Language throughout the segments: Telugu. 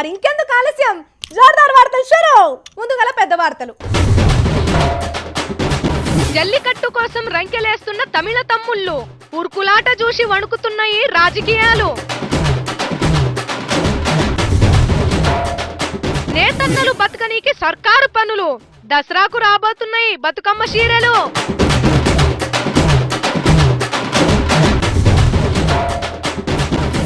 మరి ఇంకెందుకు ఆలస్యం, జోర్దార్ వార్తలు షురు. ముందుగల పెద్ద వార్తలు. జల్లికట్టు కోసం రంకెలేస్తున్న తమిళ తమ్ముళ్ళు, ఉరుకులాట చూసి వణుకుతున్నాయి రాజకీయాలు. నేతన్నలు బతుకనీకి సర్కారు పనులు, దసరాకు రాబోతున్నాయి బతుకమ్మ చీరలు.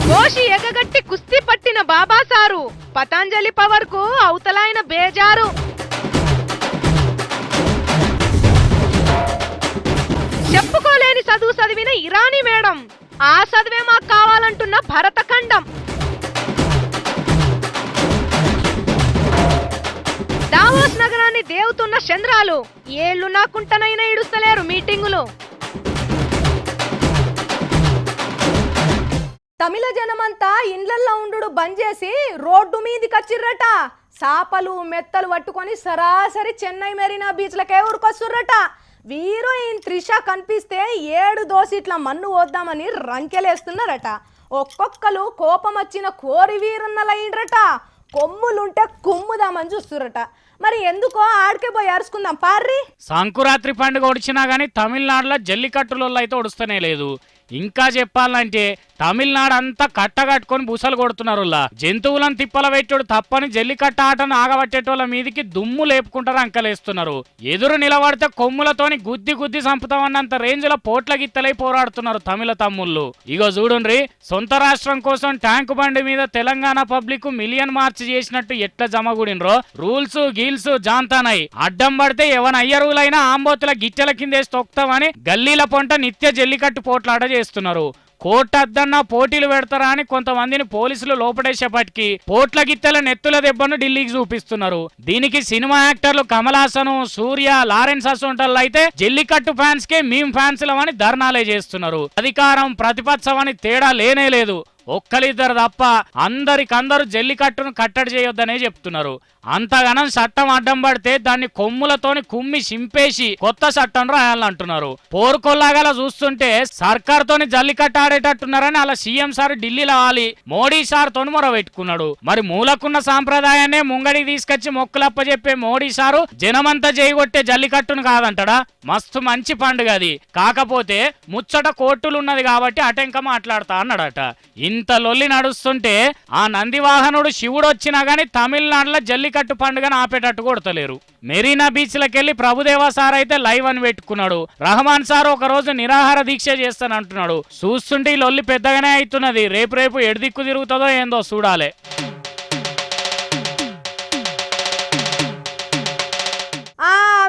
గోషి ఎగగట్టి కుస్తీ పట్టిన బాబాసారు, పతంజలి పవర్ కు అవతలైన బేజారు. చెప్పుకోలేని చదువు చదివిన ఇరానీ మేడం, ఆ చదివే మాకు కావాలంటున్న భరతఖండం. దావోస్ నగరాన్ని దేవుతున్న చంద్రాలు, ఏళ్లు నాకుంటనైనా ఇడుస్తలేరు మీటింగులు. తమిళ జనమంతా ఇండ్లల్లో ఉండు బంద్ చేసి రోడ్డు మీదికి వచ్చిర్రట. సాపలు మెత్తలు పట్టుకొని సరాసరి చెన్నై మెరీనా బీచ్లకే ఊరుకొస్తుర్రట. హీరోయిన్ త్రిష కనిపిస్తే 7 దోసిట్ల మన్ను వద్దామని రంకెలేస్తున్నారట. ఒక్కొక్కరు కోపం వచ్చిన కోరి వీరున్నలైండ్రట. కొమ్ములుంటే కుమ్ముదామని చూస్తురట. మరి ఎందుకో ఆడికే పోయి అరుచుకుందాం పార్రి. సంకురాత్రి పండుగ ఒడిచినా గానీ తమిళనాడులో జల్లికట్టులో అయితే ఒడుస్తూనే లేదు. ఇంకా చెప్పాలంటే తమిళనాడు అంతా కట్టగట్టుకొని బుసలు కొడుతున్నారు. జంతువులను తిప్పల పెట్టాడు తప్పని జల్లికట్ట ఆటను ఆగబట్టేటోళ్ళ మీదికి దుమ్ము లేపుకుంటారు, అంకలేస్తున్నారు. ఎదురు నిలబడితే కొమ్ములతోని గుద్ది గుద్ది చంపుతామన్నంత రేంజ్ లో పోట్ల గిత్తలై పోరాడుతున్నారు తమిళ తమ్ముళ్ళు. ఇగో చూడుండ్రి, సొంత రాష్ట్రం కోసం ట్యాంకు బండి మీద తెలంగాణ పబ్లిక్ మిలియన్ మార్చ్ చేసినట్టు ఎట్లా జమగూడినరో. రూల్స్ గీల్స్ జాంతానై అడ్డం పడితే ఎవన అయ్యరువులైనా ఆంబోతుల గిట్టెల కిందేసి తొక్తామని గల్లీల పొంట నిత్య జల్లికట్టు పోట్లాట చేస్తున్నారు. కోర్టు అద్దన్నా పోటీలు పెడతారా అని కొంతమందిని పోలీసులు లోపడేసేపటికి పోట్ల గిత్తెల నెత్తుల దెబ్బను ఢిల్లీకి చూపిస్తున్నారు. దీనికి సినిమా యాక్టర్లు కమల్ హాసన్, సూర్య, లారెన్స్ అసోంటల్ అయితే జల్లికట్టు ఫ్యాన్స్ కే మేము ఫ్యాన్స్ లవని ధర్నాలే చేస్తున్నారు. అధికారం ప్రతిపక్షం అని తేడా లేనే లేదు. ఒక్కలిద్దరు తప్ప అందరికందరూ జల్లికట్టును కట్టడి చేయొద్దనే చెప్తున్నారు. అంతగానం చట్టం అడ్డం పడితే దాన్ని కొమ్ములతోని కుమ్మి చింపేసి కొత్త చట్టం రాయాలంటున్నారు. పోరుకొల్లాగల చూస్తుంటే సర్కార్తోని జల్లికట్టు ఆడేటట్టున్నారని అలా సీఎం సార్ ఢిల్లీలో వాలి మోడీ సార్ తోని మొరబెట్టుకున్నాడు. మరి మూలకున్న సాంప్రదాయాన్ని ముంగడికి తీసుకొచ్చి మొక్కులప్ప చెప్పే మోడీ సారు జనమంతా చేయగొట్టే జల్లికట్టును కాదంటాడా? మస్తు మంచి పండుగ అది. కాకపోతే ముచ్చట కోర్టులున్నది కాబట్టి అటెంక మాట్లాడతా అన్నాడట. ఇంత లొల్లి నడుస్తుంటే ఆ నంది వాహనుడు శివుడు వచ్చినా గానీ తమిళనాడులో జల్లికట్టు పండుగను ఆపేటట్టు కొడతలేరు. మెరీనా బీచ్ లకెళ్లి ప్రభుదేవా సార్ అయితే లైవ్ అని పెట్టుకున్నాడు. రహమాన్ సార్ ఒక రోజు నిరాహార దీక్ష చేస్తానంటున్నాడు. చూస్తుంటే ఈ లొల్లి పెద్దగానే అవుతున్నది. రేపు ఎడిదిక్కు తిరుగుతుందో ఏందో చూడాలి.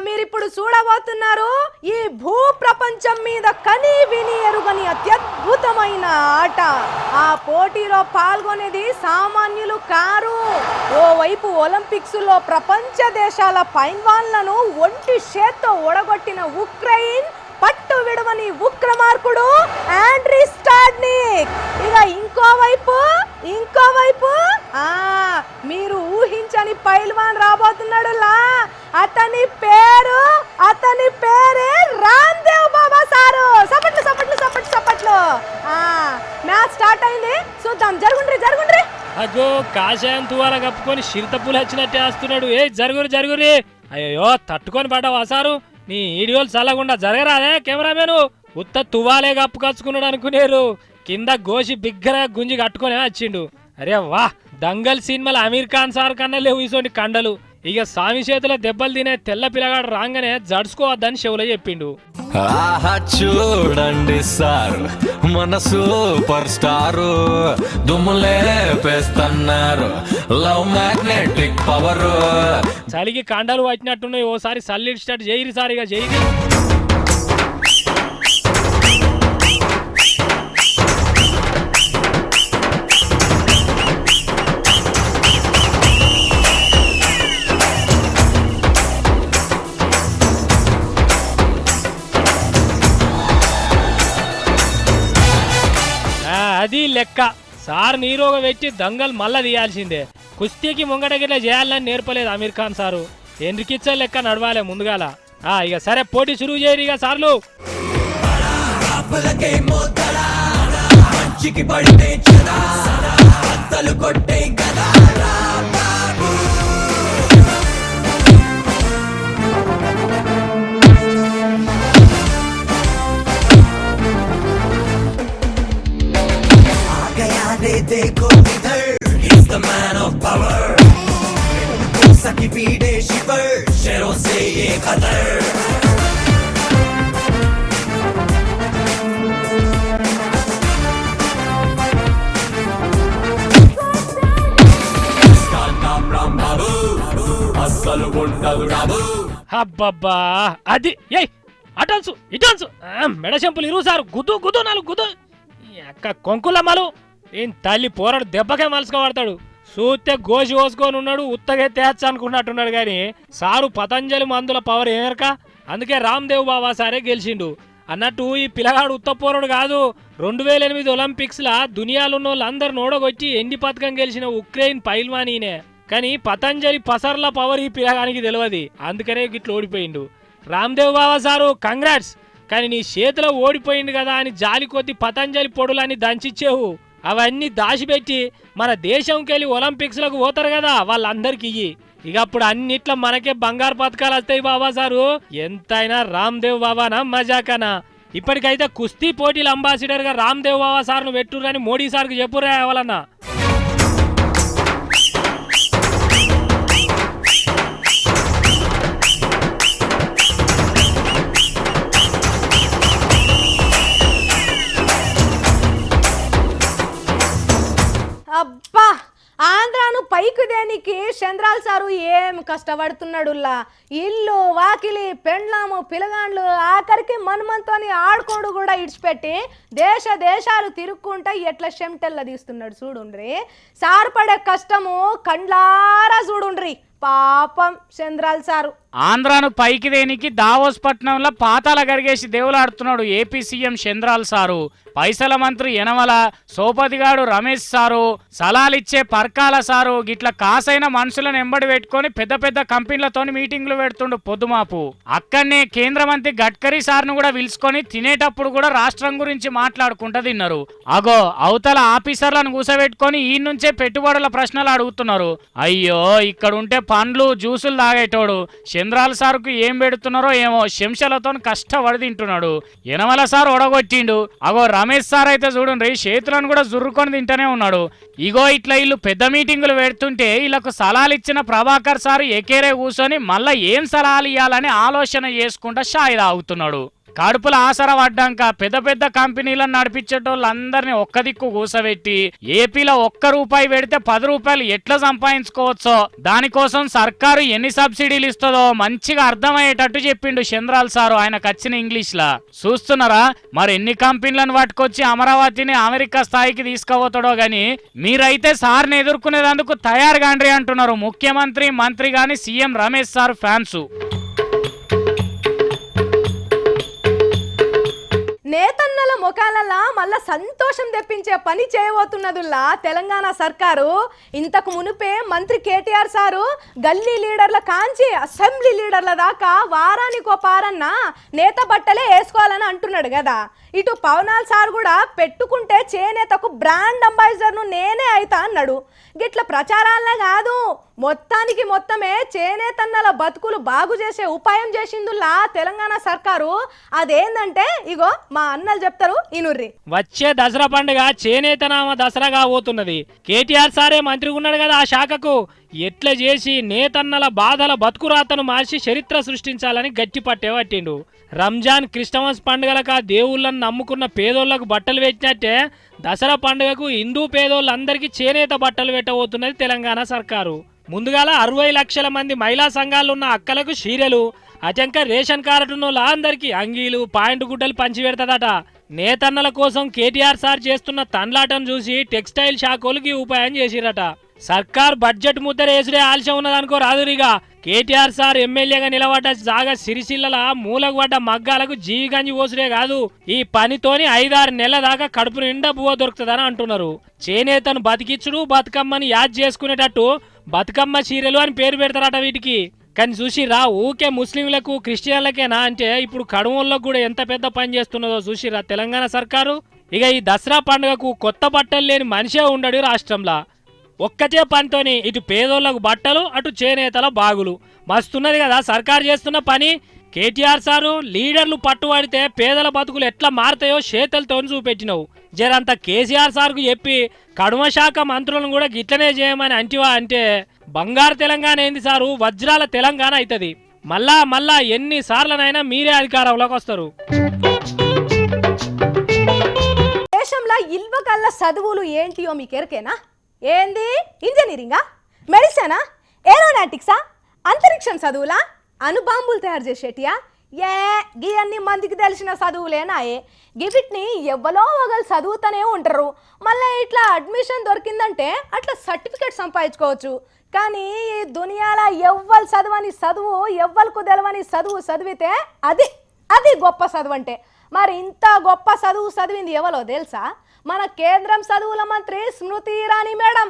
మీరిప్పుడు చూడబోతున్నారు ఈ భూ ప్రపంచం మీద కని విని ఎరుగని అత్యద్భుతమైన ఆట. ఆ పోటీలో పాల్గొనేది సామాన్యులు కారు. ఓవైపు ఒలింపిక్స్ లో ప్రపంచ దేశాల పైల్వాన్లను ఒంటి చేత్తో ఒడగొట్టిన ఉక్రెయిన్ పట్టు విడవని ఉక్రమార్కుడు ఆండ్రీ స్టాడ్నిక్. ఇక ఇంకోవైపు మీరు ఊహించని పైల్వాన్ రాబోతున్నాడు. అతని పేరే రామ్దేవ్ బాబా సారు. సపట్లు సపట్లు సపట్లు సపట్లు. మ్యాచ్ స్టార్ట్ అయింది, చూద్దాం. జరుగుండ్రి. అగో కాషాయం తువాల కప్పుకొని చిరుతపులు వచ్చినట్టే వస్తున్నాడు. ఏ జరుగురి. అయ్యో తట్టుకొని పడ్డావా సారు? నీ ఈడియోలు చల్లకుండా జరగరాదే కెమెరామెను. ఉత్త తువాలే కప్పు కచ్చుకున్నాడు అనుకునేరు. కింద గోషి బిగ్గర గుంజి కట్టుకునే వచ్చిండు. అరే వా, దంగల్ సినిమాలో అమీర్ ఖాన్ సార్ కన్నా లేవు ఇసోంటి కండలు. ఇక స్వామి చేతుల దెబ్బలు తినే తెల్ల పిల్లగాడు రాగానే జడుచుకోవద్దని చెవులో చెప్పిండు. చూడండి సార్, మన సూపర్ స్టారు దుమ్ములే పేస్తున్నారు. Love magnetic power. చలికి కండలు పట్టినట్టున్నాయి. ఓసారి సల్లిడి స్టార్ట్ చేయరి సార్. ఇక చేయరి. అది లెక్క. సార్ నీరోగ పెట్టి దంగల్ మళ్ళా తీయాల్సిందే. కుస్తీకి ముంగటగిట్లా చేయాలని నేర్పలేదు అమీర్ ఖాన్ సారు. ఎండ్రికిచ్చే లెక్క నడవాలి ముందుగాల. ఇక సరే పోటీ సురువు చేయరు ఇక సార్లు. మంచికి పడితే सकी पीड़े शिवर शेरों से ये खतर इसका नाम राम बाबू అస్సలు ఉండదు రాబు అబ్బబ్బా అది ఏయ్ అటన్సు ఇటన్సు మెడ చెంపులు ఇరువు సారు గుద్దు గుద్దు నాలుగు గుద్దు ఈ అక్క కొంకులమ్మలు ఏం తల్లి పోరాడు దెబ్బకే మలుసుకోబడతాడు చూస్తే గోసి కోసుకొని ఉన్నాడు ఉత్తగే తేచ్చ అనుకున్నట్టున్నాడు కానీ సారు పతంజలి మందుల పవర్ ఏమరక అందుకే రామ్దేవ్ బాబా సారే గెలిచిండు అన్నట్టు ఈ పిల్లగాడు ఉత్త పోరాడు కాదు 2008 ఒలింపిక్స్ లా దునియాలున్న వాళ్ళందరూ నోడగొచ్చి ఎండి పథకం గెలిచిన ఉక్రెయిన్ పైల్వానీనే కానీ పతంజలి పసర్ల పవర్ ఈ పిల్లగానికి తెలియదు అందుకనే గిట్ల ఓడిపోయిండు రామ్దేవ్ బాబా సారు కంగ్రాట్స్ కానీ నీ చేతిలో ఓడిపోయిండు కదా అని జాలి కొద్ది పతంజలి పొడులని దంచిచ్చేవు అవన్నీ దాచిపెట్టి మన దేశంకెళ్ళి ఒలింపిక్స్ లకు పోతారు కదా వాళ్ళందరికి ఇయ్యి ఇక అప్పుడు అన్నిట్లో మనకే బంగారు పథకాలు వస్తాయి బాబా సారు ఎంతైనా రామ్దేవ్ బాబానా మజాకనా ఇప్పటికైతే కుస్తీ పోటీల అంబాసిడర్ గా రామ్దేవ్ బాబా సార్ను పెట్టుర్రని మోడీ సార్కు చెప్పురా ఎవరన్నా అబ్బా ఆంధ్రాను పైకి దేనికి చంద్రాల్ సారు ఏం కష్టపడుతున్నాడుల్లా ఇల్లు వాకిలి పెండ్లాము పిలగాండ్లు ఆఖరికి మన్మంతోని ఆడుకోడు కూడా ఇడిచిపెట్టి దేశాలు తిరుక్కుంటా ఎట్లా చెమటెల్ల తీస్తున్నాడు చూడుండ్రి సారు పడే కష్టము కండ్లారా చూడుండ్రి పాపం చంద్రాల్ సారు ఆంధ్రాను పైకి దేనికి దావోస్ పట్నంలో పాతాల గరిగేసి దేవులాడుతున్నాడు ఏపీ సీఎం చంద్రాల్ సారు పైసల మంత్రి యనమల సోపతిగాడు రమేష్ సారు సలాలిచ్చే పర్కాల సారు గిట్ల కాసైన మనుషులను ఎంబడి పెట్టుకొని పెద్ద పెద్ద కంపెనీలతో మీటింగ్లు పెడుతుండు పొద్దుమాపు అక్కడనే కేంద్ర మంత్రి గడ్కరీ సార్ను కూడా పిలుచుకొని తినేటప్పుడు కూడా రాష్ట్రం గురించి మాట్లాడుకుంటూ తిన్నారు అగో అవతల ఆఫీసర్లను కూసబెట్టుకొని ఈ నుంచే పెట్టుబడుల ప్రశ్నలు అడుగుతున్నారు అయ్యో ఇక్కడ ఉంటే పండ్లు జ్యూసులు తాగేటోడు చంద్రాల సార్కు ఏం పెడుతున్నారో ఏమో శంశలతో కష్టపడి తింటున్నాడు యనమల సార్ ఒడగొట్టిండు అగో రమేష్ సార్ అయితే చూడండి చేతులను కూడా జుర్రుకొని తింటూనే ఉన్నాడు ఇగో ఇట్లా వీళ్ళు పెద్ద మీటింగులు పెడుతుంటే వీళ్ళకు సలహాలు ఇచ్చిన ప్రభాకర్ సార్ ఎకేరే కూర్చొని మళ్ళా ఏం సలహాలు ఇవ్వాలని ఆలోచన చేసుకుంటా షాయి తాగుతున్నాడు కడుపుల ఆసర పడ్డాక పెద్ద పెద్ద కంపెనీలను నడిపించేటోళ్ళందరినీ ఒక్క దిక్కు కూసబెట్టి ఏపీలో ₹1 పెడితే ₹10 ఎట్లా సంపాదించుకోవచ్చో దానికోసం సర్కారు ఎన్ని సబ్సిడీలు ఇస్తుందో మంచిగా అర్థమయ్యేటట్టు చెప్పిండు చంద్రాల్ సారు ఆయనకు వచ్చిన ఇంగ్లీష్ లా చూస్తున్నారా మరి ఎన్ని కంపెనీలను పట్టుకొచ్చి అమరావతిని అమెరికా స్థాయికి తీసుకుపోతాడో గాని మీరైతే సార్ని ఎదుర్కొనేందుకు తయారు కాండ్రి అంటున్నారు ముఖ్యమంత్రి మంత్రి గాని సీఎం రమేష్ సార్ ఫ్యాన్స్ నేతన్నల ముఖాలలా మళ్ళా సంతోషం తెప్పించే పని చేయబోతున్నదుల్లా తెలంగాణ సర్కారు ఇంతకు మునిపే మంత్రి కేటీఆర్ సారు గల్లీ లీడర్ల కాంచి అసెంబ్లీ లీడర్ల దాకా వారానికో పారన్న నేత బట్టలే వేసుకోవాలని అంటున్నాడు కదా ఇటు పవనాల్ సార్ కూడా పెట్టుకుంటే చేనేతకు బ్రాండ్ అంబాసిడర్ను నేనే అయితా అన్నాడు గిట్ల ప్రచారాలనే కాదు మొత్తానికి మొత్తమే చేనేతన్నల బతుకులు బాగు చేసే ఉపాయం చేసిందుల్లా తెలంగాణ సర్కారు అదేందంటే ఇగో మా అన్నలు చెప్తారు ఇనుర్రి వచ్చే దసరా పండుగ చేనేతనామ దసరా కాబోతున్నది కేటీఆర్ సారే మంత్రిగా ఉన్నాడు కదా ఆ శాఖకు ఎట్లా చేసి నేతన్నల బాధల బతుకురాతను మార్చి చరిత్ర సృష్టించాలని గట్టి పట్టే పట్టిండు రంజాన్ క్రిస్టమస్ పండుగలకు ఆ దేవుళ్ళను నమ్ముకున్న పేదోళ్లకు బట్టలు పెట్టినట్టే దసరా పండుగకు హిందూ పేదోళ్ళందరికీ చేనేత బట్టలు పెట్టబోతున్నది తెలంగాణ సర్కారు ముందుగాల 60 లక్షల మంది మహిళా సంఘాలున్న అక్కలకు చీరెలు అటంక రేషన్ కార్డున్న అందరికీ అంగీలు పాయింట్ గుడ్డలు పంచి పెడతదట నేతన్నల కోసం కేటీఆర్ సార్ చేస్తున్న తన్లాటను చూసి టెక్స్టైల్ శాఖలకి ఉపాయం చేసిరట సర్కార్ బడ్జెట్ ముద్దర వేసుడే ఆలస్యం ఉన్నదనుకో రాదురిగా కేటీఆర్ సార్ ఎమ్మెల్యేగా నిలబడ్డ జాగా సిరిసిల్లల మూలకు పడ్డ మగ్గాలకు జీవిగంజి పోసుడే కాదు ఈ పనితోని 5-6 నెలల దాకా కడుపు నిండా బువ్వ దొరుకుతుందని అంటున్నారు చేనేతను బతికిచ్చుడు బతుకమ్మని యాద్ చేసుకునేటట్టు బతుకమ్మ చీరలు అని పేరు పెడతారట వీటికి కానీ చూసిరా ఊకే ముస్లింలకు క్రిస్టియన్లకేనా అంటే ఇప్పుడు కడుమోళ్ళకు కూడా ఎంత పెద్ద పని చేస్తున్నదో చూసిరా తెలంగాణ సర్కారు ఇక ఈ దసరా పండుగకు కొత్త బట్టలు లేని మనిషే ఉండడు రాష్ట్రంలో ఒక్కటే పనితోని ఇటు పేదోళ్లకు బట్టలు అటు చేనేతల బాగులు మస్తున్నది కదా సర్కారు చేస్తున్న పని కేటీఆర్ సారు లీడర్లు పట్టుబడితే పేదల బతుకులు ఎట్లా మారుతాయో చేతలతో చూపెట్టినవు జరంత కేసీఆర్ సార్కు చెప్పి కడుమ శాఖ మంత్రులను కూడా గిట్లనే చేయమని అంటివా అంటే బంగారు తెలంగాణ ఏంది సారు, వజ్రాల తెలంగాణ అవుతుంది. మళ్ళా ఎన్ని సార్లనైనా మీరే అధికారంలోకి వస్తారు. దేశంలో ఇల్వకల్ల చదువులు ఏంటియో మీకు ఎరకేనా? ఏంది? ఇంజనీరింగా, మెడిసినా, ఏరోనాటిక్సా, అంతరిక్షం చదువులా, అణుబాంబులు తయారు చేసేటియా? గీ అన్ని మందికి తెలిసిన చదువులేనాయే. గివిటిని ఎవ్వలో ఒకరు చదువుతూనే ఉంటారు. మళ్ళీ ఇట్లా అడ్మిషన్ దొరికిందంటే అట్లా సర్టిఫికేట్ సంపాదించుకోవచ్చు. కానీ ఈ దునియాలో ఎవ్వరు చదవని చదువు, ఎవ్వరికి తెలవని చదువు చదివితే అది గొప్ప చదువు అంటే. మరి ఇంత గొప్ప చదువు చదివింది ఎవరో తెలుసా? మన కేంద్రం చదువుల మంత్రి స్మృతి ఇరానీ మేడం.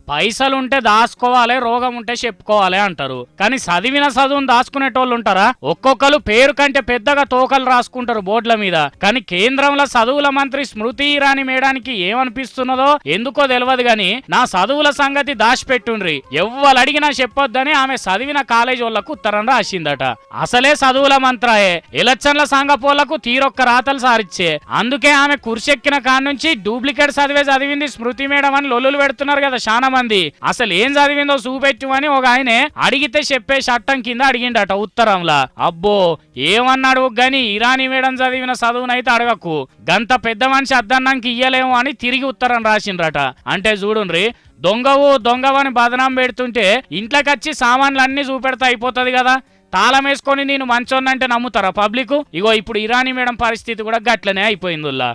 పైసలుంటే దాచుకోవాలి, రోగం ఉంటే చెప్పుకోవాలి అంటారు. కానీ చదివిన చదువును దాచుకునేటోళ్ళు ఉంటారా? ఒక్కొక్కరు పేరు కంటే పెద్దగా తోకలు రాసుకుంటారు బోర్డుల మీద. కానీ కేంద్రంలో చదువుల మంత్రి స్మృతి ఇరానీ మేడానికి ఏమనిపిస్తున్నదో ఎందుకో తెలియదు గాని నా చదువుల సంగతి దాచిపెట్టుండ్రి, ఎవ్వరు అడిగినా చెప్పొద్దని ఆమె చదివిన కాలేజీ వాళ్ళకు ఉత్తరం రాసిందట. అసలే చదువుల మంత్రాయే, ఎలక్షన్ల సంఘపోళ్లకు తీరొక్క రాతలు సారిచ్చే. అందుకే ఆమె కుర్చెక్కిన కాన్నుంచి డూప్లికేట్ చదివింది స్మృతి మేడం అని లొల్లులు పెడుతున్నారు కదా చాలా మంది. అసలు ఏం చదివిందో చూపెట్టు అని ఒక ఆయనే అడిగితే చెప్పే చట్టం కింద అడిగిండట ఉత్తరంలా. అబ్బో ఏమన్నాడు గాని ఇరానీ మేడం చదివిన చదువునైతే అడగకు, గంత పెద్ద మనిషి అద్దన్నానికి ఇయ్యలేము అని తిరిగి ఉత్తరం రాసిండ్రట. అంటే చూడుండ్రి, దొంగవని బదనాం పెడుతుంటే ఇంట్లోకి సామాన్లు అన్ని చూపెడతా అయిపోతుంది కదా. తాళం వేసుకొని నేను మంచోన్నంటే నమ్ముతారా పబ్లిక్? ఇగో ఇప్పుడు ఇరానీ మేడం పరిస్థితి కూడా గట్లనే అయిపోయిందిలా.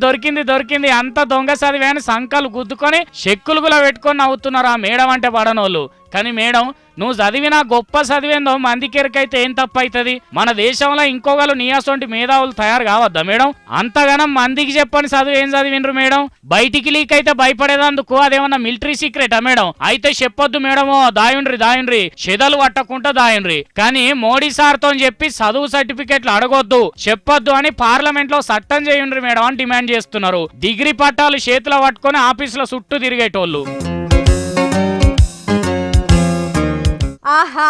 దొరికింది అంత దొంగ చదివేని సంకలు గుద్దుకొని చెక్కులు కూడా పెట్టుకొని నవ్వుతున్నారు ఆ మేడం అంటే పడనోళ్ళు. కానీ మేడం, నువ్వు చదివినా గొప్ప చదివేందో మందికెరికైతే ఏం తప్పైతుంది? మన దేశంలో ఇంకొకరు నీయాసొంటి మేధావులు తయారు కావద్దా మేడం? అంతగానం మందికి చెప్పని చదువు ఏం చదివిండ్రు మేడం? బయటికి లీక్ అయితే భయపడేదందుకు అదేమన్నా మిలిటరీ సీక్రెటా మేడం? అయితే చెప్పొద్దు మేడమో, దాయుండ్రి చెదలు పట్టకుండా దాయుండ్రి. కానీ మోడీ సార్తో చెప్పి చదువు సర్టిఫికెట్లు అడగొద్దు, చెప్పొద్దు అని పార్లమెంట్ లో చట్టం చేయండ్రి మేడం అని డిమాండ్ చేస్తున్నారు. డిగ్రీ పట్టాలు చేతిలో పట్టుకొని ఆఫీసుల చుట్టూ తిరిగేటోళ్ళు. ఆహా,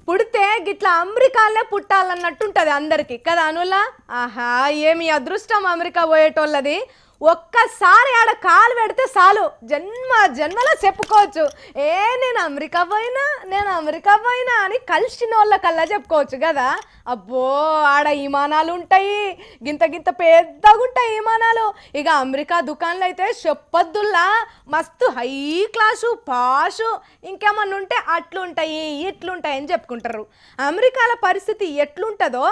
పుడితే గిట్లా అమెరికాలనే పుట్టాలన్నట్టుంటది అందరికి కదా అనులా. ఆహా, ఏమి అదృష్టం అమెరికా పోయేటోళ్ళది. ఒక్కసారి ఆడ కాలు పెడితే చాలు, జన్మలో చెప్పుకోవచ్చు, నేను అమెరికా పోయినా అని కలిసిన వాళ్ళకల్లా చెప్పుకోవచ్చు కదా. అబ్బో, ఆడ విమానాలు ఉంటాయి, గింత పెద్దగా ఉంటాయి విమానాలు. ఇక అమెరికా దుకాన్లు అయితే చెప్పొద్దుల్లా, మస్తు హై క్లాసు పాషు, ఇంకేమన్నా ఉంటే అట్లుంటాయి ఇట్లుంటాయి అని చెప్పుకుంటారు. అమెరికాల పరిస్థితి ఎట్లుంటుందో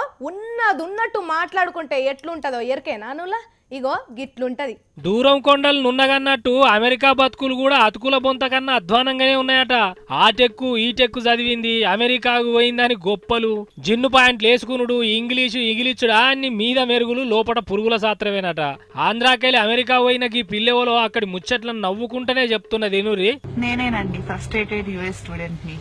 ఉన్నట్టు మాట్లాడుకుంటే ఎట్లుంటుందో ఎరికేనా అనులా? ఇగో గిట్లుంటది. దూరం కొండలు నున్నగన్నట్టు అమెరికా బతుకులు కూడా అతుకుల బొంత కన్నా అధ్వానంగానే ఉన్నాయట. ఆ టెక్కు ఈ టెక్కు చదివింది, అమెరికాకు పోయిందని గొప్పలు, జిన్ను పాయింట్లు వేసుకునుడు, ఇంగ్లీషుడా అన్ని మీద మెరుగులు, లోపల పురుగుల శాస్త్రమేనట. ఆంధ్రాకెళ్ళి అమెరికా పోయిన ఈ పిల్లెవలో అక్కడి ముచ్చట్లను నవ్వుకుంటూనే చెప్తున్నది ఎనురి. నేనేనండి ఫ్రస్ట్రేటెడ్ యుఎస్ స్టూడెంట్ ని.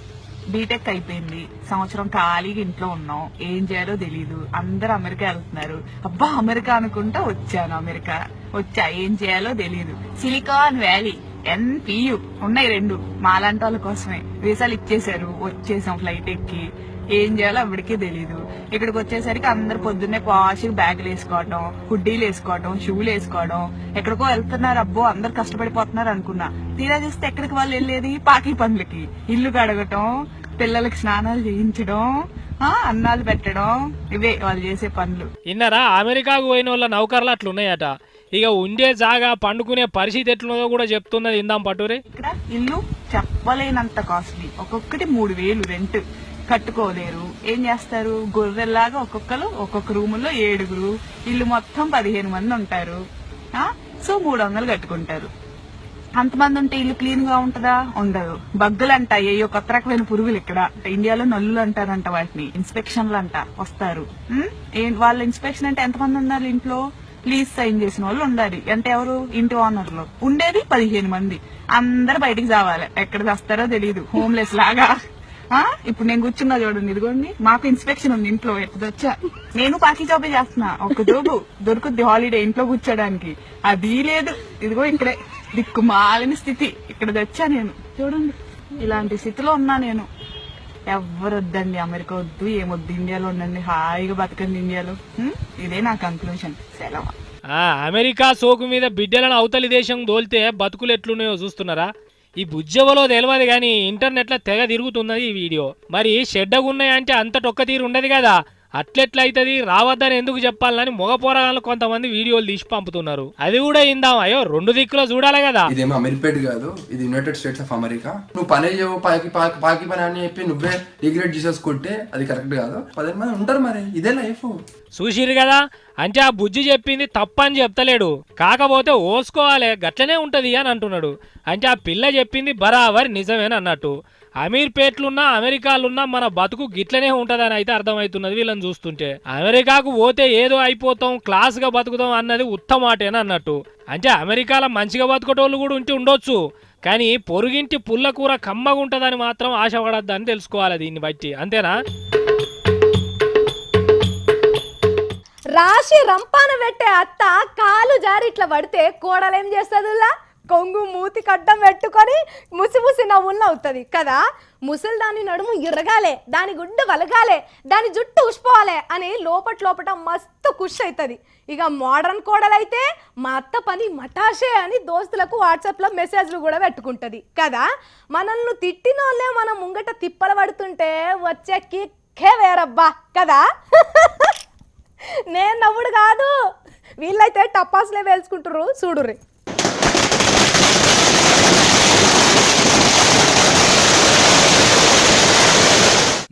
బీటెక్ అయిపోయింది, సంవత్సరం ఖాళీగా ఇంట్లో ఉన్నాం, ఏం చేయాలో తెలీదు. అందరూ అమెరికా వెళ్తున్నారు, అబ్బా అమెరికా అనుకుంటా వచ్చాను. అమెరికా వచ్చా, ఏం చేయాలో తెలీదు. సిలికాన్ వ్యాలీ, NPU ఉన్నాయి 2, మాలాంటి వాళ్ళ కోసమే. వీసాలు ఇచ్చేసారు, వచ్చేసాం ఫ్లైట్ ఎక్కి. ఏం చేయాలో అప్పటికే తెలీదు. ఇక్కడికి వచ్చేసరికి అందరు పొద్దున్నే పాష్ బ్యాగులు వేసుకోవడం, హుడ్డీలు వేసుకోవడం, షూలు వేసుకోవడం, ఎక్కడికో వెళ్తున్నారు. అబ్బో అందరు కష్టపడిపోతున్నారు అనుకున్నా. తీరా చూస్తే ఎక్కడికి వాళ్ళు వెళ్ళేది పాకి పనులకి, ఇల్లు కడగటం, పిల్లలకి స్నానాలు చేయించడం, అన్నాలు పెట్టడం, ఇవే వాళ్ళు చేసే పనులు. ఇన్నారా అమెరికాకు పోయిన వాళ్ళ నౌకర్లు అట్లున్నాయట. ఇక ఉండే జాగా పండుకునే పరిస్థితి ఎట్లున్నదో కూడా చెప్తున్నది. ఇందాం పట్టురే. ఇక్కడ ఇల్లు చెప్పలేనంత కాస్ట్లీ, ఒక్కొక్కటి 3,000 రెంట్. కట్టుకోలేరు, ఏం చేస్తారు? గొర్రెల్లాగా ఒక్కొక్క రూముల్లో 7, ఇల్లు మొత్తం 15 మంది ఉంటారు. సో 300 కట్టుకుంటారు. అంతమంది ఉంటే ఇల్లు క్లీన్ గా ఉంటదా? ఉండదు. బగ్గులంట, ఏయో కొత్త రకమైన పురుగులు. ఇక్కడ ఇండియాలో నల్లులు అంటారంట వాటిని. ఇన్స్పెక్షన్లు అంట వస్తారు. వాళ్ళ ఇన్స్పెక్షన్ అంటే ఎంతమంది ఉండాలి ఇంట్లో? లీజ్ సైన్ చేసిన వాళ్ళు ఉండాలి. అంటే ఎవరు? ఇంటి ఓనర్లు. ఉండేది 15 మంది. అందరు బయటికి రావాలి, ఎక్కడ వస్తారో తెలియదు, హోమ్లెస్ లాగా. ఇప్పుడు నేను కూర్చున్నా చూడండి, ఇదిగోండి మాకు ఇన్స్పెక్షన్ ఉంది ఇంట్లో. ఎప్పుడొచ్చా నేను పాకి జాబే చేస్తున్నా, ఒక జాబు దొరుకుద్ది హాలిడే ఇంట్లో కూర్చోడానికి, అది లేదు. ఇదిగో ఇక్కడే దిక్కుమాలిన స్థితి. ఇక్కడ వచ్చా నేను, చూడండి ఇలాంటి స్థితిలో ఉన్నా నేను. ఎవరు వద్దండి, అమెరికా వద్దు, ఏమొద్దు, ఇండియాలో ఉండండి, హాయిగా బతకండి ఇండియాలో. ఇదే నా కంక్లూషన్. సెలవు. అమెరికా సోకు మీద బిడ్డలను అవతలి దేశం దోల్తే బతుకులు ఎట్లున్నాయో చూస్తున్నారా? ఈ బుజ్జవలో తెలియదు కానీ ఇంటర్నెట్లో తెగ తిరుగుతున్నది ఈ వీడియో. మరి షెడ్డగున్నాయంటే అంత టొక్క తీరు ఉండదు కదా, అట్లెట్లయితుంది రావద్దని ఎందుకు చెప్పాలని మగ పోరగాళ్ళు కొంతమంది వీడియోలు తీసి పంపుతున్నారు. అది కూడా ఇందాం, అయ్యో 2 దిక్కులో చూడాలి కదా. ఇదేమో అమీర్పేట్ కాదు, ఇది యునైటెడ్ స్టేట్స్ ఆఫ్ అమెరికా. నువ్వు పని చేయవు పాకి పని అని చెప్పి నువ్వే డిగ్రేడ్ చేసేసుకుంటే అది కరెక్ట్ కాదు. 10 మంది ఉంటారు, మరి ఇదే లైఫ్. చూసిరు కదా, అంటే ఆ బుజ్జి చెప్పింది తప్పని చెప్తలేడు, కాకపోతే ఓసుకోవాలి గట్లనే ఉంటది అని అంటున్నాడు. అంటే ఆ పిల్ల చెప్పింది బరాబర్ నిజమేనన్నట్టు. అన్నట్టు అమీర్పేట్లున్నా అమెరికాలున్నా మన బతుకు గిట్లనే ఉంటదని అయితే అర్థమవుతున్నది వీళ్ళని చూస్తుంటే. అమెరికాకు పోతే ఏదో అయిపోతాం, క్లాస్గా బతుకుతాం అన్నది ఉత్తమాటేనా అన్నట్టు. అంటే అమెరికాలో మంచిగా బతుకుటోళ్ళు కూడా ఉంటే ఉండొచ్చు, కానీ పొరుగింటి పుల్ల కూర కమ్మగా ఉంటుందని మాత్రం ఆశపడద్దని తెలుసుకోవాలి దీన్ని బట్టి, అంతేనా? రాశి రంపాన పెట్టే అత్త కాలు జారి ఇట్లా పడితే కోడలేం చేస్తుందిలా? కొంగు మూతి కడ్డం పెట్టుకొని ముసి నవ్వులు నవ్వుతుంది కదా. ముసలి దాని నడుము ఇరగాలే, దాని గుడ్డు వలగాలే, దాని జుట్టు ఉష్పోవాలి అని లోపట మస్తు ఖుషి అవుతుంది. ఇక మోడర్న్ కోడలైతే మా అత్త పని మటాషే అని దోస్తులకు వాట్సాప్లో మెసేజ్లు కూడా పెట్టుకుంటుంది కదా. మనల్ని తిట్టిన వాళ్ళే మనం ముంగట తిప్పలు పడుతుంటే వచ్చే కిక్కే వేరబ్బా కదా. నేను నవ్వుడు కాదు, వీళ్ళైతే టపాసులే వేల్చుకుంటారు చూడుర్రి.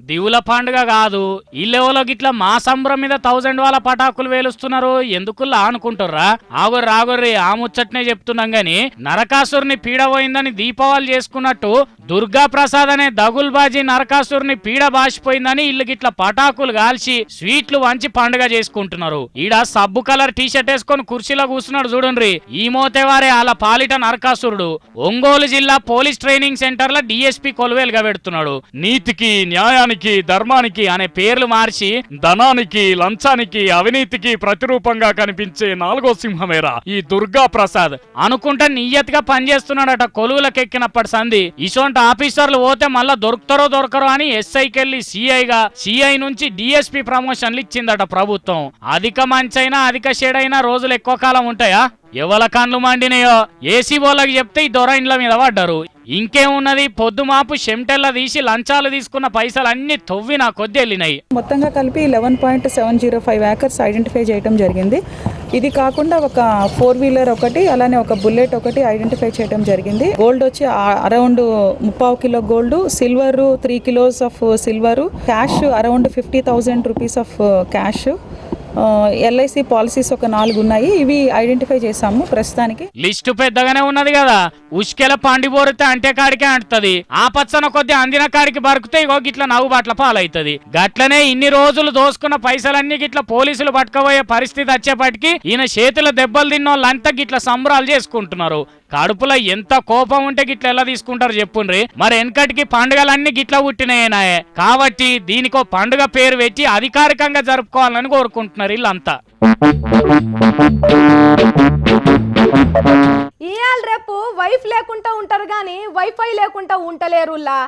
దివుల పండుగ కాదు, ఈ లెవెల్లో గిట్లా మా సంబరం మీద 1000 వాళ్ళ పటాకులు వేలుస్తున్నారు ఎందుకులా అనుకుంటుర్రా? ఆగొర్రి ఆ ముచ్చట్నే చెప్తున్నాం గాని, నరకాసురుని పీడపోయిందని దీపావళి చేసుకున్నట్టు దుర్గా ప్రసాద్ అనే దగుల్బాజీ నరకాసురుని పీడ బాసిపోయిందని ఇల్లు గిట్లా పటాకులు కాల్చి స్వీట్లు వంచి పండుగ చేసుకుంటున్నారు. ఈడ సబ్బు కలర్ టీషర్ట్ వేసుకొని కుర్చీలో కూర్చున్నాడు చూడండి, ఈ మోతేవారే అలా పాలిట నరకాసురుడు. ఒంగోలు జిల్లా పోలీస్ ట్రైనింగ్ సెంటర్ లో డిఎస్పీ కొలువేలుగా పెడుతున్నాడు. నీతికి న్యాయానికి ధర్మానికి అనే పేర్లు మార్చి ధనానికి లంచానికి అవినీతికి ప్రతిరూపంగా కనిపించే 4వ సింహమేరా ఈ దుర్గా ప్రసాద్ అనుకుంటా నియ్యతగా పనిచేస్తున్నాడట. కొలువులకెక్కినప్పటి సంధి ఇసొంటి ఆఫీసర్లు పోతే మళ్ళా దొరకరో అని ఎస్ఐకెళ్ళి సిఐగా, సిఐ నుంచి డిఎస్పీ ప్రమోషన్లు ఇచ్చిందట ప్రభుత్వం. అధిక మంచైనా అధిక షేడైనా రోజులు ఎక్కువ కాలం ఉంటాయా? ఎవల కన్ను మండినాయో ఏసీ బోళ్ళకి చెప్తే ఈ దొర ఇండ్ల మీద పడ్డారు. ఇంకేమున్నది, పొద్దుమాపు షెమ్టెల్ల తీసి లంచాలు తీసుకున్న పైసలు అన్ని తొవ్వి నా కొద్ది వెళ్ళినాయి. మొత్తంగా కలిపి 11.705 ఏకర్స్ ఐడెంటిఫై చేయడం జరిగింది. ఇది కాకుండా ఒక 4 వీలర్ ఒకటి, అలానే ఒక బుల్లెట్ ఒకటి ఐడెంటిఫై చేయడం జరిగింది. గోల్డ్ వచ్చి around 3.5 kilo gold, silver 3 kilos of silver, cash around 50,000 rupees of cash, LIC policies ఒక 4 ఉన్నాయి. ఇవి ఐడెంటిఫై చేసాము ప్రస్తుతానికి. లిస్టు పెద్దగానే ఉన్నది కదా, ఉష్కెల పండి బోరితే అంటే కాడికే అంటది, ఆ పచ్చన కొద్ది అందిన కాడికి బరుకుతే ఇగో గిట్ల నవ్వు బాట్ల పాలవుతుంది. గట్లనే ఇన్ని రోజులు దోసుకున్న పైసలన్నీ గిట్ల పోలీసులు పట్టుకపోయే పరిస్థితి వచ్చేపటికి ఈయన చేతుల దెబ్బలు తిన్నోళ్ళంతా గిట్ల సంబరాలు చేసుకుంటున్నారు. కడుపులో ఎంత కోపం ఉంటే గిట్ల ఎలా తీసుకుంటారు చెప్పుండ్రి. మరి వెనకటికి పండుగలన్నీ గిట్ల పుట్టినాయనాయే కాబట్టి దీనికో పండుగ పేరు పెట్టి అధికారికంగా జరుపుకోవాలని కోరుకుంటున్నారు వీళ్ళంతా. ఇవాళ రేపు వైఫ్ లేకుండా ఉంటారు కానీ వైఫై లేకుండా ఉంటలేరులా.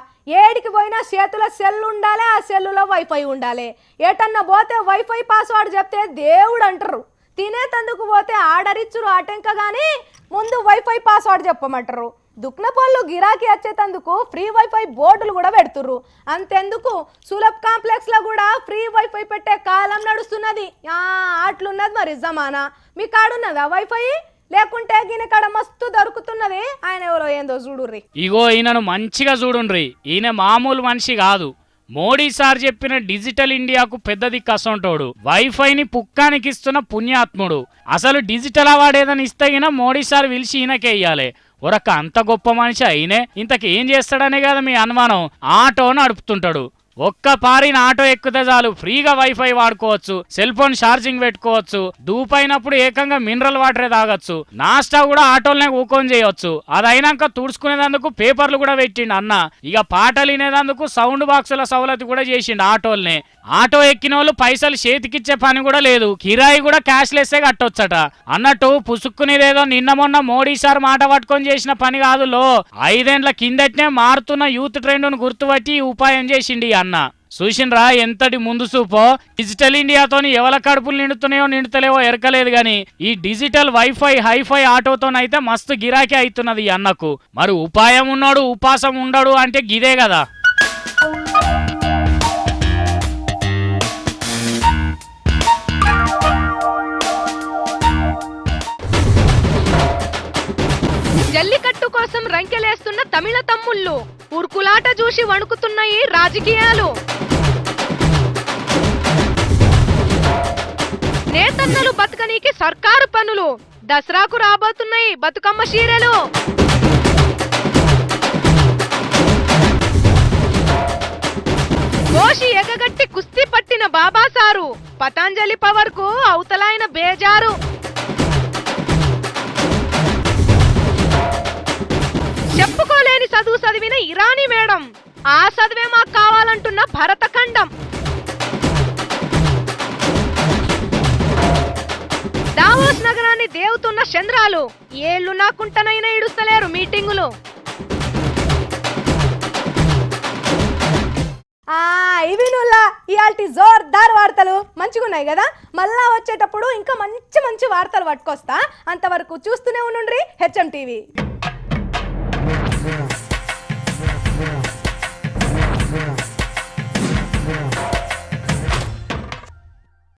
ఏడికి పోయినా చేతిలో సెల్ ఉండాలి, ఆ సెల్లులో వైఫై ఉండాలి. ఏటన్నా పోతే వైఫై పాస్వర్డ్ చెప్తే దేవుడు అంటారు. తినేతందుకు పోతే ఆర్డర్ ఇచ్చురు అటెంక కానీ ముందు వైఫై పాస్వర్డ్ చెప్పమంటారు. దుక్నపోళ్ళు గిరాకీ వచ్చేటందుకు ఫ్రీ వైఫై బోర్డులు కూడా పెడుతుర్రు. అంతెందుకు సులభ్ కాంప్లెక్స్ లో కూడా ఫ్రీ వైఫై పెట్టే కాలం నడుస్తున్నది. అట్లున్నది మరి జమానా. మీ కాడున్నదా వైఫై? లేకుంటే దీని కాడ మస్తు దొరుకుతున్నది. ఆయన ఎవరో ఏందో చూడుర్రి. ఇగో ఈయనను మంచిగా చూడుండ్రి, ఈయన మామూలు మనిషి కాదు. మోడీ సార్ చెప్పిన డిజిటల్ ఇండియాకు పెద్ద దిక్కు అసంటోడు, వైఫైని పుక్కానికి ఇస్తున్న పుణ్యాత్ముడు. అసలు డిజిటల్ అవార్డు ఏదని ఇస్తగినా మోడీ సార్ పిలిచి ఈయనకే ఇయ్యాలి. ఒరక్క అంత గొప్ప మనిషి అయినే ఇంతకు ఏం చేస్తాడనే కదా మీ అనుమానం. ఆటో నడుపుతుంటాడు, ఒక్క పారిన ఆటో ఎక్కితే చాలు ఫ్రీగా వైఫై వాడుకోవచ్చు, సెల్ ఫోన్ ఛార్జింగ్ పెట్టుకోవచ్చు, దూపైనప్పుడు ఏకంగా మినరల్ వాటరే తాగొచ్చు, నాస్టా కూడా ఆటోలనే ఊకొని చేయొచ్చు. అదైనాక తుడుచుకునేందుకు పేపర్లు కూడా పెట్టిండు అన్న. ఇక పాటలు వినేందుకు సౌండ్ బాక్సుల సౌలతి కూడా చేసిండు ఆటోల్ని. ఆటో ఎక్కిన వాళ్ళు పైసలు చేతికిచ్చే పని కూడా లేదు, కిరాయి కూడా క్యాష్లెస్సే కట్టొచ్చట. అన్నట్టు పుసుక్కునేదేదో నిన్న మొన్న మోడీ సార్ మాట పట్టుకొని చేసిన పని కాదులో, 5 ఏండ్ల కిందటనే మారుతున్న యూత్ ట్రెండ్ను గుర్తుపట్టి ఉపాయం చేసిండి అన్న. చూసినరా ఎంతటి ముందు చూపో. డిజిటల్ ఇండియాతోని ఎవల కడుపులు నిండుతున్నాయో నిండుతలేవో ఎరకలేదు గాని ఈ డిజిటల్ వైఫై హైఫై ఆటోతోనైతే మస్తు గిరాకీ అవుతున్నది ఈ అన్నకు. మరి ఉపాయం ఉన్నాడు ఉపాసం ఉండడు అంటే గిదే కదా. జల్లికట్టు కోసం రంకెలేస్తున్న తమిళ తమ్ముళ్ళు, ఉరుకులాట చూసి వణుకుతున్నాయి రాజకీయాలు. నేతన్నలు బతుకనీకి సర్కారు పనులు, దసరాకు రాబోతున్నాయి బతుకమ్మ చీరలు. గోషి ఎగగట్టి కుస్తీ పట్టిన బాబాసారు, పతంజలి పవర్ కు అవతలాయన బేజారు. చెప్పుకోలేని చదువు చదివిన ఇరానీ మేడం, ఆ చదివే మాకు కావాలంటున్న భరతఖండం. దావోస్ నగరాన్ని దేవుతున్న చంద్రాలు, ఏళ్ళు నాకుంటనైనా ఇడుస్తలేరు మీటింగులు. ఇవి నుల్లా ఇయాల్టి జోర్దార్ వార్తలు మంచిగున్నాయి కదా. మళ్ళా వచ్చేటప్పుడు ఇంకా మంచి మంచి వార్తలు పట్టుకొస్తా. అంతవరకు చూస్తూనే ఉండండి హెచ్ఎం టీవీ.